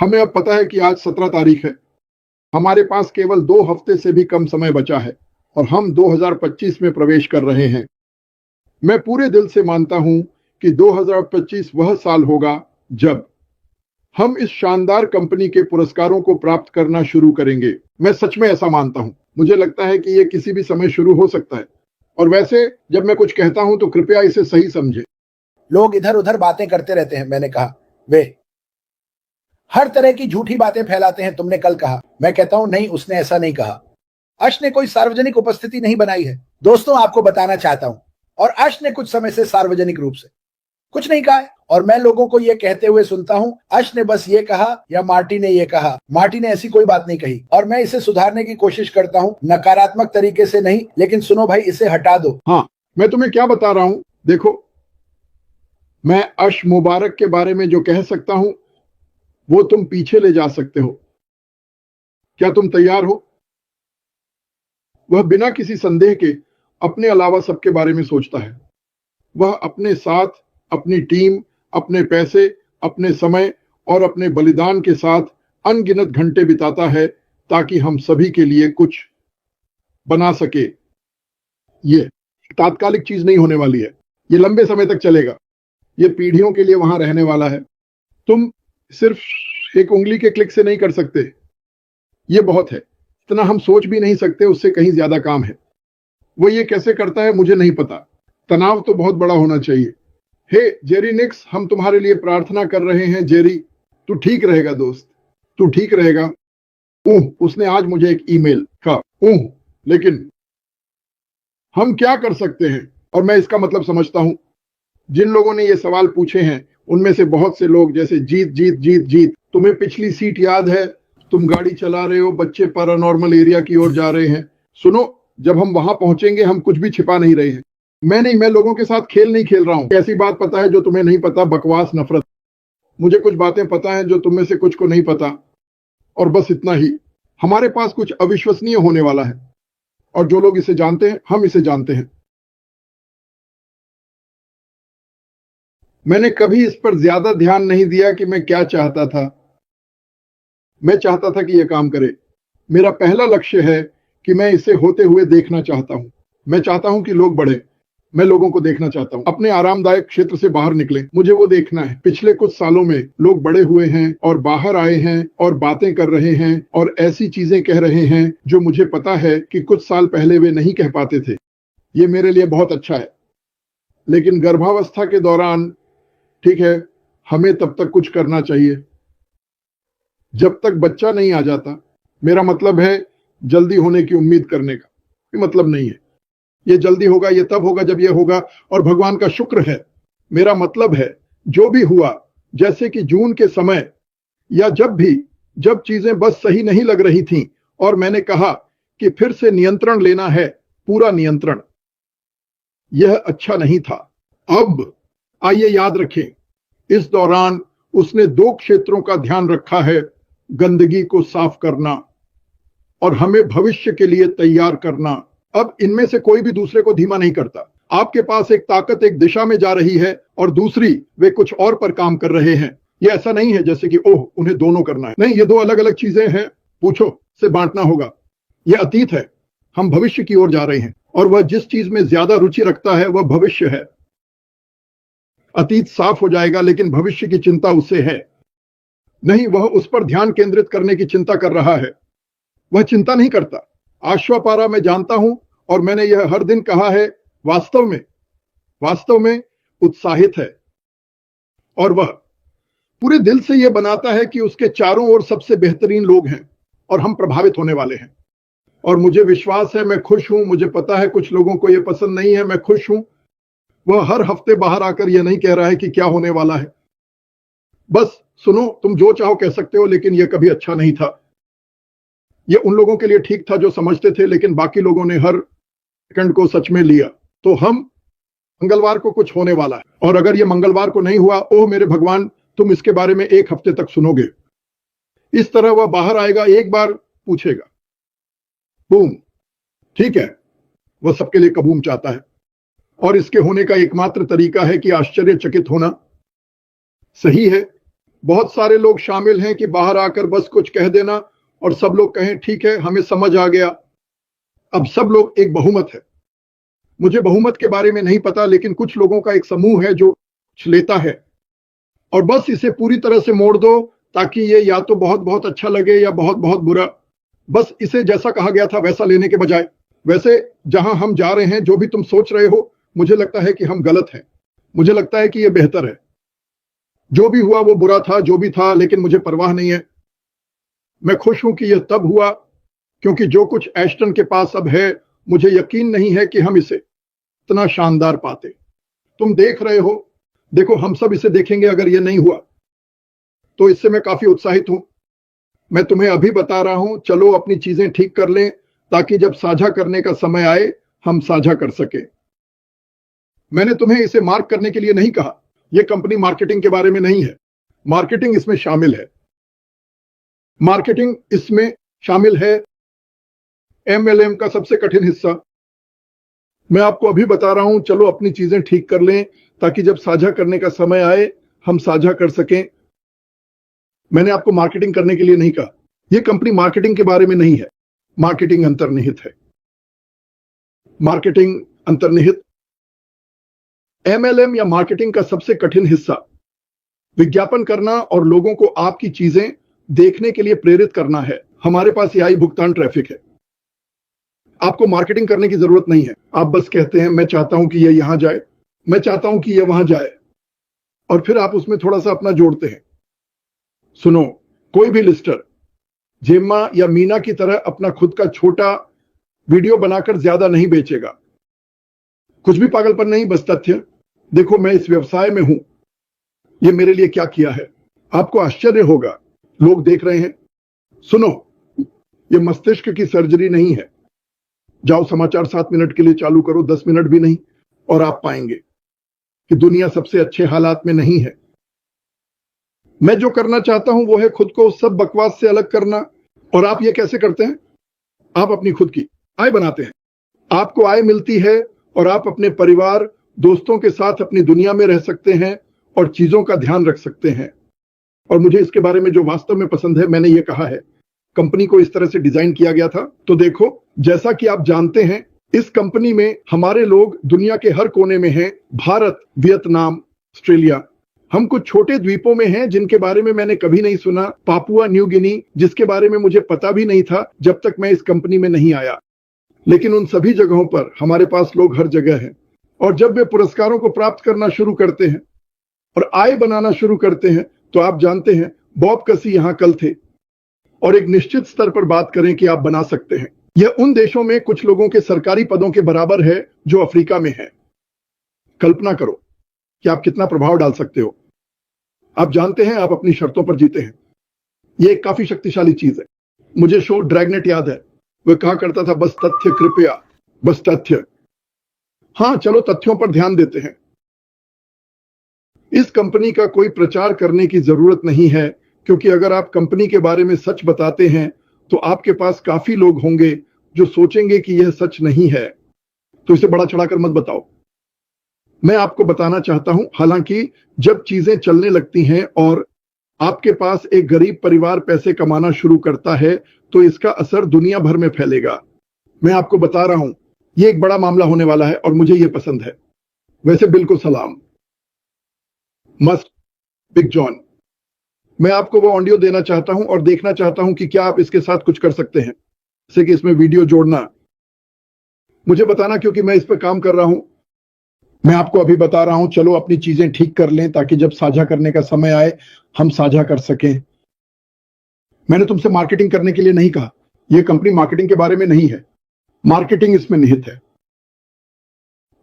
हमें अब पता है कि आज 17 तारीख है। हमारे पास केवल 2 हफ्ते से भी कम समय बचा है और हम 2025 में प्रवेश कर रहे हैं। मैं पूरे दिल से मानता हूं कि 2025 वह साल होगा जब हम इस शानदार कंपनी के पुरस्कारों को प्राप्त करना शुरू करेंगे। मैं सच में ऐसा मानता हूं। मुझे लगता है कि यह किसी भी समय शुरू हो सकता है। और वैसे जब मैं कुछ कहता हूं तो कृपया इसे सही समझें। लोग इधर उधर बातें करते रहते हैं, मैंने कहा। वे हर तरह की झूठी बातें फैलाते हैं, तुमने कल कहा। मैं कहता हूं नहीं, उसने ऐसा नहीं कहा। अश ने कोई सार्वजनिक उपस्थिति नहीं बनाई है। दोस्तों, आपको बताना चाहता हूं, और अश ने कुछ समय से सार्वजनिक रूप से कुछ नहीं कहा है। और मैं लोगों को यह कहते हुए सुनता हूं, अश ने बस ये कहा या मार्टी ने ये कहा। मार्टी ने ऐसी कोई बात नहीं कही और मैं इसे सुधारने की कोशिश करता हूं, नकारात्मक तरीके से नहीं। लेकिन सुनो भाई, इसे हटा दो। हाँ, मैं तुम्हें क्या बता रहा हूं। देखो, मैं अश मुबारक के बारे में जो कह सकता हूं वो तुम पीछे ले जा सकते हो। क्या तुम तैयार हो? वह बिना किसी संदेह के अपने अलावा सबके बारे में सोचता है। वह अपने साथ, अपनी टीम, अपने पैसे, अपने समय और अपने बलिदान के साथ अनगिनत घंटे बिताता है ताकि हम सभी के लिए कुछ बना सके। ये तात्कालिक चीज नहीं होने वाली है। ये लंबे समय तक चलेगा। ये पीढ़ियों के लिए वहां रहने वाला है। तुम सिर्फ एक उंगली के क्लिक से नहीं कर सकते। ये बहुत है। इतना हम सोच भी नहीं सकते, उससे कहीं ज्यादा काम है। वो ये कैसे करता है मुझे नहीं पता। तनाव तो बहुत बड़ा होना चाहिए। हे जेरी निक्स, हम तुम्हारे लिए प्रार्थना कर रहे हैं। जेरी, तू ठीक रहेगा दोस्त, तू ठीक रहेगा। उसने आज मुझे एक ईमेल का लेकिन हम क्या कर सकते हैं? और मैं इसका मतलब समझता हूं। जिन लोगों ने ये सवाल पूछे हैं उनमें से बहुत से लोग, जैसे जीत जीत जीत जीत, तुम्हें पिछली सीट याद है? तुम गाड़ी चला रहे हो, बच्चे पैरानॉर्मल एरिया की ओर जा रहे हैं। सुनो, जब हम वहां पहुंचेंगे हम कुछ भी छिपा नहीं रहे हैं। मैं लोगों के साथ खेल नहीं खेल रहा हूं। ऐसी बात पता है जो तुम्हें नहीं पता? बकवास, नफरत। मुझे कुछ बातें पता है जो तुम में से कुछ को नहीं पता, और बस इतना ही। हमारे पास कुछ अविश्वसनीय होने वाला है, और जो लोग इसे जानते हैं, हम इसे जानते हैं। मैंने कभी इस पर ज्यादा ध्यान नहीं दिया कि मैं क्या चाहता था। मैं चाहता था कि यह काम करे। मेरा पहला लक्ष्य है कि मैं इसे होते हुए देखना चाहता हूं। मैं चाहता हूं कि लोग बढ़े। मैं लोगों को देखना चाहता हूं, अपने आरामदायक क्षेत्र से बाहर निकले। मुझे वो देखना है। पिछले कुछ सालों में लोग बड़े हुए हैं और बाहर आए हैं और बातें कर रहे हैं और ऐसी चीजें कह रहे हैं जो मुझे पता है कि कुछ साल पहले वे नहीं कह पाते थे। ये मेरे लिए बहुत अच्छा है। लेकिन गर्भावस्था के दौरान, ठीक है, हमें तब तक कुछ करना चाहिए जब तक बच्चा नहीं आ जाता। मेरा मतलब है जल्दी होने की उम्मीद करने का ये मतलब नहीं है। ये जल्दी होगा, ये तब होगा जब ये होगा, और भगवान का शुक्र है। मेरा मतलब है जो भी हुआ, जैसे कि जून के समय, या जब चीजें बस सही नहीं लग रही थीं और मैंने कहा कि फिर से नियंत्रण लेना है, पूरा नियंत्रण। यह अच्छा नहीं था। अब आइए याद रखें, इस दौरान उसने 2 क्षेत्रों का ध्यान रखा है: गंदगी को साफ करना और हमें भविष्य के लिए तैयार करना। अब इनमें से कोई भी दूसरे को धीमा नहीं करता। आपके पास एक ताकत एक दिशा में जा रही है और दूसरी वे कुछ और पर काम कर रहे हैं। ये ऐसा नहीं है जैसे कि ओह उन्हें दोनों करना है। नहीं, ये 2 अलग अलग चीजें हैं। पूछो से बांटना होगा। यह अतीत है, हम भविष्य की ओर जा रहे हैं, और वह जिस चीज में ज्यादा रुचि रखता है वह भविष्य है। अतीत साफ हो जाएगा, लेकिन भविष्य की चिंता उससे है नहीं। वह उस पर ध्यान केंद्रित करने की चिंता कर रहा है। वह चिंता नहीं करता। आश्वापारा मैं जानता हूं, और मैंने यह हर दिन कहा है, वास्तव में उत्साहित है। और वह पूरे दिल से यह बनाता है कि उसके चारों ओर सबसे बेहतरीन लोग हैं और हम प्रभावित होने वाले हैं। और मुझे विश्वास है, मैं खुश हूं। मुझे पता है कुछ लोगों को यह पसंद नहीं है। मैं खुश हूं। वह हर हफ्ते बाहर आकर यह नहीं कह रहा है कि क्या होने वाला है। बस सुनो, तुम जो चाहो कह सकते हो, लेकिन यह कभी अच्छा नहीं था। यह उन लोगों के लिए ठीक था जो समझते थे, लेकिन बाकी लोगों ने हर सेकंड को सच में लिया। तो हम मंगलवार को कुछ होने वाला है, और अगर यह मंगलवार को नहीं हुआ, ओह मेरे भगवान, तुम इसके बारे में 1 हफ्ते तक सुनोगे। इस तरह वह बाहर आएगा, एक बार पूछेगा, बूम, ठीक है। वह सबके लिए कबूम चाहता है, और इसके होने का एकमात्र तरीका है कि आश्चर्यचकित होना। सही है, बहुत सारे लोग शामिल हैं कि बाहर आकर बस कुछ कह देना और सब लोग कहें ठीक है, हमें समझ आ गया। अब सब लोग एक बहुमत है। मुझे बहुमत के बारे में नहीं पता, लेकिन कुछ लोगों का एक समूह है जो कुछ लेता है और बस इसे पूरी तरह से मोड़ दो ताकि ये या तो बहुत बहुत अच्छा लगे या बहुत बहुत बुरा। बस इसे जैसा कहा गया था वैसा लेने के बजाय। वैसे जहां हम जा रहे हैं, जो भी तुम सोच रहे हो, मुझे लगता है कि हम गलत हैं। मुझे लगता है कि ये बेहतर है। जो भी हुआ वो बुरा था, जो भी था, लेकिन मुझे परवाह नहीं है। मैं खुश हूं कि यह तब हुआ क्योंकि जो कुछ एस्टन के पास अब है, मुझे यकीन नहीं है कि हम इसे इतना शानदार पाते। तुम देख रहे हो, देखो हम सब इसे देखेंगे। अगर यह नहीं हुआ तो इससे मैं काफी उत्साहित हूं। मैं तुम्हें अभी बता रहा हूं, चलो अपनी चीजें ठीक कर लें ताकि जब साझा करने का समय आए हम साझा कर सके। मैंने तुम्हें इसे मार्क करने के लिए नहीं कहा। यह कंपनी मार्केटिंग के बारे में नहीं है। मार्केटिंग इसमें शामिल है। मार्केटिंग इसमें शामिल है। MLM का सबसे कठिन हिस्सा। मैं आपको अभी बता रहा हूं, चलो अपनी चीजें ठीक कर लें ताकि जब साझा करने का समय आए हम साझा कर सकें। मैंने आपको मार्केटिंग करने के लिए नहीं कहा। यह कंपनी मार्केटिंग के बारे में नहीं है। मार्केटिंग अंतर्निहित है। मार्केटिंग अंतर्निहित। MLM या मार्केटिंग का सबसे कठिन हिस्सा विज्ञापन करना और लोगों को आपकी चीजें देखने के लिए प्रेरित करना है। हमारे पास यही भुगतान ट्रैफिक है। आपको मार्केटिंग करने की जरूरत नहीं है। आप बस कहते हैं मैं चाहता हूं कि यह यहां जाए, मैं चाहता हूं कि यह वहां जाए, और फिर आप उसमें थोड़ा सा अपना जोड़ते हैं। सुनो, कोई भी लिस्टर जेम्मा या मीना की तरह अपना खुद का छोटा वीडियो बनाकर ज्यादा नहीं बेचेगा। कुछ भी पागलपन नहीं, बस तथ्य। देखो मैं इस व्यवसाय में हूं, ये मेरे लिए क्या किया है। आपको आश्चर्य होगा, लोग देख रहे हैं। सुनो, ये मस्तिष्क की सर्जरी नहीं है। जाओ समाचार 7 मिनट के लिए चालू करो, 10 मिनट भी नहीं, और आप पाएंगे कि दुनिया सबसे अच्छे हालात में नहीं है। मैं जो करना चाहता हूं वो है खुद को उस सब बकवास से अलग करना। और आप ये कैसे करते हैं? आप अपनी खुद की आय बनाते हैं। आपको आय मिलती है और आप अपने परिवार दोस्तों के साथ अपनी दुनिया में रह सकते हैं और चीजों का ध्यान रख सकते हैं। और मुझे इसके बारे में जो वास्तव में पसंद है, मैंने ये कहा है, कंपनी को इस तरह से डिजाइन किया गया था। तो देखो, जैसा कि आप जानते हैं, इस कंपनी में हमारे लोग दुनिया के हर कोने में हैं। Bharat, Vietnam, Australia. हम कुछ छोटे द्वीपों में हैं जिनके बारे में मैंने कभी नहीं सुना। पापुआ न्यू गिनी, जिसके बारे में मुझे पता भी नहीं था जब तक मैं इस कंपनी में नहीं आया। लेकिन उन सभी जगहों पर हमारे पास लोग हर जगह हैं। और जब वे पुरस्कारों को प्राप्त करना शुरू करते हैं और आय बनाना शुरू करते हैं, तो आप जानते हैं, बॉब कसी यहां कल थे। और एक निश्चित स्तर पर बात करें कि आप बना सकते हैं। यह उन देशों में कुछ लोगों के सरकारी पदों के बराबर है जो अफ्रीका में है। कल्पना करो कि आप कितना प्रभाव डाल सकते हो। आप जानते हैं, आप अपनी शर्तों पर जीते हैं। यह एक काफी शक्तिशाली चीज है। मुझे शो ड्रैगनेट याद है। वह कहा करता था, बस तथ्य कृपया, बस तथ्य। हां, चलो तथ्यों पर ध्यान देते हैं। इस कंपनी का कोई प्रचार करने की जरूरत नहीं है, क्योंकि अगर आप कंपनी के बारे में सच बताते हैं तो आपके पास काफी लोग होंगे जो सोचेंगे कि यह सच नहीं है। तो इसे बड़ा चढ़ाकर मत बताओ। मैं आपको बताना चाहता हूं, हालांकि जब चीजें चलने लगती हैं और आपके पास एक गरीब परिवार पैसे कमाना शुरू करता है, तो इसका असर दुनिया भर में फैलेगा। मैं आपको बता रहा हूं, यह एक बड़ा मामला होने वाला है और मुझे यह पसंद है। वैसे बिल्कुल सलाम, मस्ट बिग जॉन। मैं आपको वो ऑडियो देना चाहता हूं और देखना चाहता हूं कि क्या आप इसके साथ कुछ कर सकते हैं, जैसे कि इसमें वीडियो जोड़ना। मुझे बताना, क्योंकि मैं इस पर काम कर रहा हूं। मैं आपको अभी बता रहा हूं, चलो अपनी चीजें ठीक कर लें ताकि जब साझा करने का समय आए हम साझा कर सकें। मैंने तुमसे मार्केटिंग करने के लिए नहीं कहा। यह कंपनी मार्केटिंग के बारे में नहीं है। मार्केटिंग इसमें निहित है।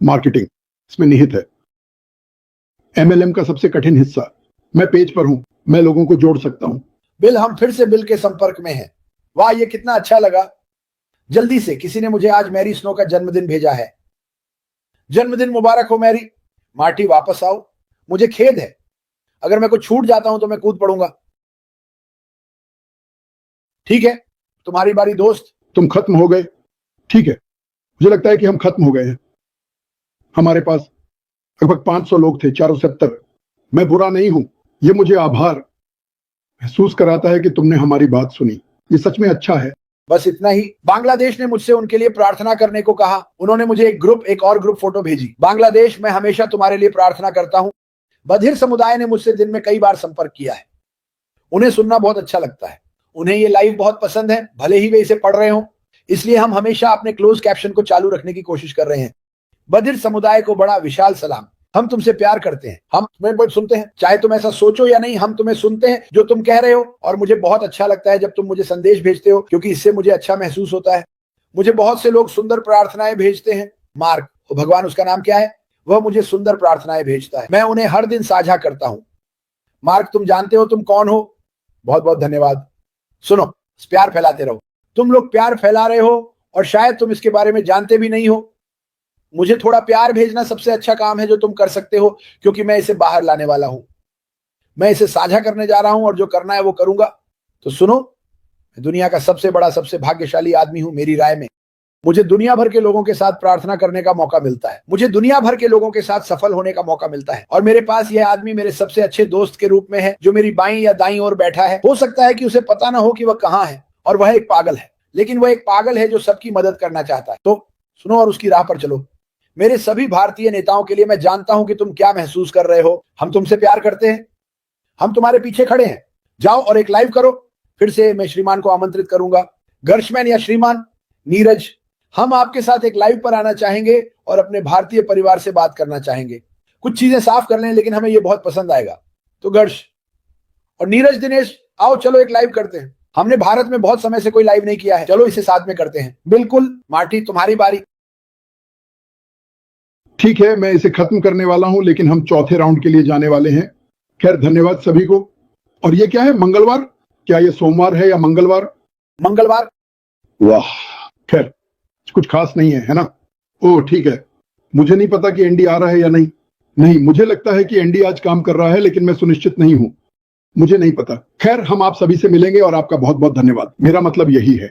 मार्केटिंग इसमें निहित है। MLM का सबसे कठिन हिस्सा। मैं पेज पर हूं, मैं लोगों को जोड़ सकता हूं। बिल, हम फिर से बिल के संपर्क में हैं। वाह, ये कितना अच्छा लगा। जल्दी से, किसी ने मुझे आज मैरी स्नो का जन्मदिन भेजा है। जन्मदिन मुबारक हो मैरी। मार्टी, वापस आओ। मुझे खेद है, अगर मैं कुछ छूट जाता हूं तो मैं कूद पड़ूंगा। ठीक है, तुम्हारी बारी दोस्त। तुम खत्म हो गए। ठीक है, मुझे लगता है कि हम खत्म हो गए हैं। हमारे पास लगभग 500 लोग थे, 470। मैं बुरा नहीं हूं, ये मुझे आभार महसूस कराता है कि तुमने हमारी बात सुनी। ये सच में अच्छा है। बस इतना ही। बांग्लादेश ने मुझसे उनके लिए प्रार्थना करने को कहा। उन्होंने मुझे एक और ग्रुप फोटो भेजी। बांग्लादेश, मैं हमेशा तुम्हारे लिए प्रार्थना करता हूं। बधिर समुदाय ने मुझसे दिन में कई बार संपर्क किया है। उन्हें सुनना बहुत अच्छा लगता है। उन्हें ये लाइव बहुत पसंद है, भले ही वे इसे पढ़ रहे हों। इसलिए हम हमेशा अपने क्लोज कैप्शन को चालू रखने की कोशिश कर रहे हैं। बधिर समुदाय को बड़ा विशाल सलाम। हम तुमसे प्यार करते हैं। हम तुम्हें बहुत सुनते हैं, चाहे तुम ऐसा सोचो या नहीं। हम तुम्हें सुनते हैं जो तुम कह रहे हो, और मुझे बहुत अच्छा लगता है जब तुम मुझे संदेश भेजते हो, क्योंकि इससे मुझे अच्छा महसूस होता है। मुझे बहुत से लोग सुंदर प्रार्थनाएं भेजते हैं। मार्क, भगवान उसका नाम क्या है, वह मुझे सुंदर प्रार्थनाएं भेजता है। मैं उन्हें हर दिन साझा करता हूं। मार्क, तुम जानते हो तुम कौन हो। बहुत बहुत धन्यवाद। सुनो, प्यार फैलाते रहो। तुम लोग प्यार फैला रहे हो और शायद तुम इसके बारे में जानते भी नहीं हो। मुझे थोड़ा प्यार भेजना सबसे अच्छा काम है जो तुम कर सकते हो, क्योंकि मैं इसे बाहर लाने वाला हूं। मैं इसे साझा करने जा रहा हूं और जो करना है वो करूंगा। तो सुनो, मैं दुनिया का सबसे बड़ा, सबसे भाग्यशाली आदमी हूं मेरी राय में। मुझे दुनिया भर के लोगों के साथ प्रार्थना करने का मौका मिलता है। मुझे दुनिया भर के लोगों के साथ सफल होने का मौका मिलता है। और मेरे पास यह आदमी मेरे सबसे अच्छे दोस्त के रूप में है, जो मेरी बाईं या दाईं ओर बैठा है। हो सकता है कि उसे पता ना हो कि वह कहां है, और वह एक पागल है, लेकिन वह एक पागल है जो सबकी मदद करना चाहता है। तो सुनो और उसकी राह पर चलो। मेरे सभी भारतीय नेताओं के लिए, मैं जानता हूं कि तुम क्या महसूस कर रहे हो। हम तुमसे प्यार करते हैं। हम तुम्हारे पीछे खड़े हैं। जाओ और एक लाइव करो। फिर से मैं श्रीमान को आमंत्रित करूंगा। गर्शमैन या श्रीमान नीरज, हम आपके साथ एक लाइव पर आना चाहेंगे और अपने भारतीय परिवार से बात करना चाहेंगे। कुछ चीजें साफ कर लें, लेकिन हमें यह बहुत पसंद आएगा। तो गर्श और नीरज, दिनेश, आओ चलो एक लाइव करते हैं। हमने भारत में बहुत समय से कोई लाइव नहीं किया है। चलो इसे साथ में करते हैं। बिल्कुल मार्टी, तुम्हारी बारी। ठीक है, मैं इसे खत्म करने वाला हूं, लेकिन हम चौथे राउंड के लिए जाने वाले हैं। खैर, धन्यवाद सभी को। और ये क्या है, मंगलवार? क्या ये सोमवार है या मंगलवार? मंगलवार। वाह, खैर कुछ खास नहीं है, है ना? ओह ठीक है। मुझे नहीं पता कि एंडी आ रहा है या नहीं। नहीं, मुझे लगता है कि एंडी आज काम कर रहा है, लेकिन मैं सुनिश्चित नहीं हूं। मुझे नहीं पता। खैर, हम आप सभी से मिलेंगे और आपका बहुत बहुत धन्यवाद। मेरा मतलब यही है।